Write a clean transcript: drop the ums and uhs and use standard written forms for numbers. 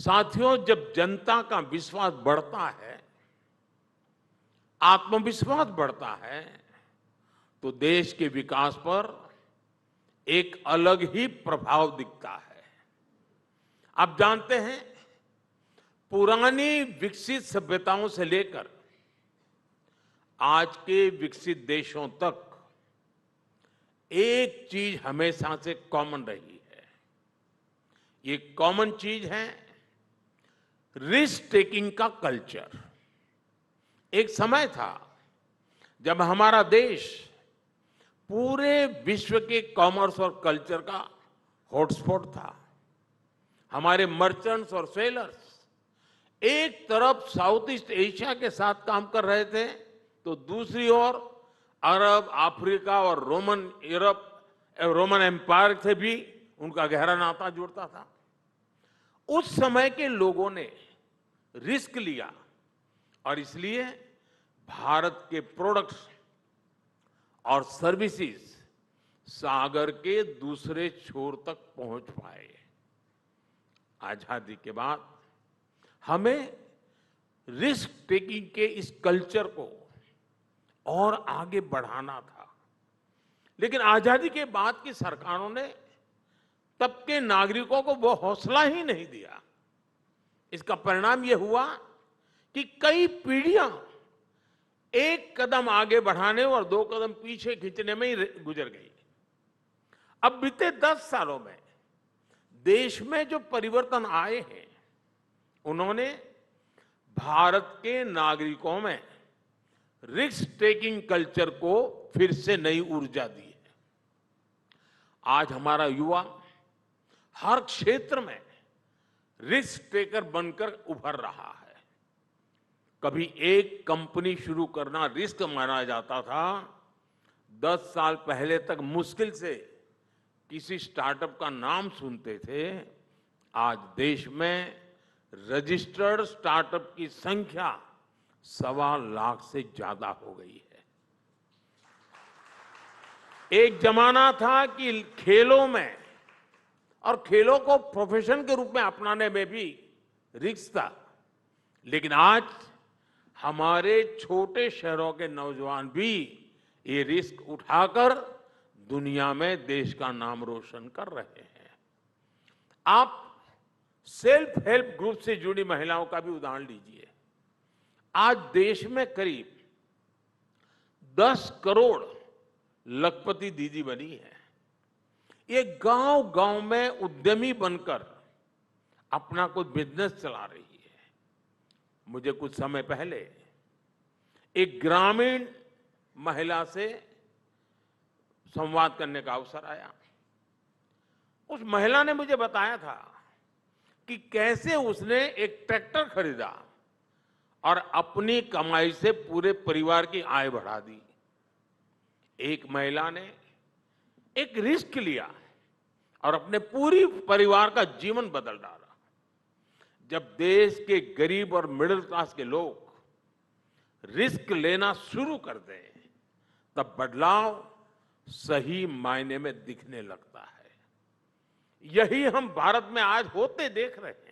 साथियों, जब जनता का विश्वास बढ़ता है, आत्मविश्वास बढ़ता है, तो देश के विकास पर एक अलग ही प्रभाव दिखता है। आप जानते हैं, पुरानी विकसित सभ्यताओं से लेकर आज के विकसित देशों तक एक चीज हमेशा से कॉमन रही है। ये कॉमन चीज है रिस्क टेकिंग का कल्चर। एक समय था जब हमारा देश पूरे विश्व के कॉमर्स और कल्चर का हॉटस्पॉट था। हमारे मर्चेंट्स और सेलर्स एक तरफ साउथ ईस्ट एशिया के साथ काम कर रहे थे, तो दूसरी ओर अरब, अफ्रीका और रोमन एम्पायर से भी उनका गहरा नाता जुड़ता था। उस समय के लोगों ने रिस्क लिया और इसलिए भारत के प्रोडक्ट्स और सर्विसेज सागर के दूसरे छोर तक पहुंच पाए। आजादी के बाद हमें रिस्क टेकिंग के इस कल्चर को और आगे बढ़ाना था, लेकिन आजादी के बाद की सरकारों ने तब के नागरिकों को वो हौसला ही नहीं दिया। इसका परिणाम यह हुआ कि कई पीढ़ियां एक कदम आगे बढ़ाने और 2 कदम पीछे खींचने में ही गुजर गई। अब बीते 10 सालों में देश में जो परिवर्तन आए हैं, उन्होंने भारत के नागरिकों में रिस्क टेकिंग कल्चर को फिर से नई ऊर्जा दी है। आज हमारा युवा हर क्षेत्र में रिस्क टेकर बनकर उभर रहा है। कभी एक कंपनी शुरू करना रिस्क माना जाता था। 10 साल पहले तक मुश्किल से किसी स्टार्टअप का नाम सुनते थे। आज देश में रजिस्टर्ड स्टार्टअप की संख्या 1.25 लाख से ज्यादा हो गई है। एक जमाना था कि खेलों में और खेलों को प्रोफेशन के रूप में अपनाने में भी रिस्क था, लेकिन आज हमारे छोटे शहरों के नौजवान भी ये रिस्क उठाकर दुनिया में देश का नाम रोशन कर रहे हैं। आप सेल्फ हेल्प ग्रुप से जुड़ी महिलाओं का भी उदाहरण लीजिए। आज देश में करीब 10 करोड़ लखपति दीदी बनी है। ये गांव-गांव में उद्यमी बनकर अपना कोई बिजनेस चला रही है। मुझे कुछ समय पहले एक ग्रामीण महिला से संवाद करने का अवसर आया। उस महिला ने मुझे बताया था कि कैसे उसने एक ट्रैक्टर खरीदा और अपनी कमाई से पूरे परिवार की आय बढ़ा दी। एक महिला ने एक रिस्क लिया और अपने पूरी परिवार का जीवन बदल डाला। जब देश के गरीब और मिडिल क्लास के लोग रिस्क लेना शुरू कर दें, तब बदलाव सही मायने में दिखने लगता है। यही हम भारत में आज होते देख रहे हैं।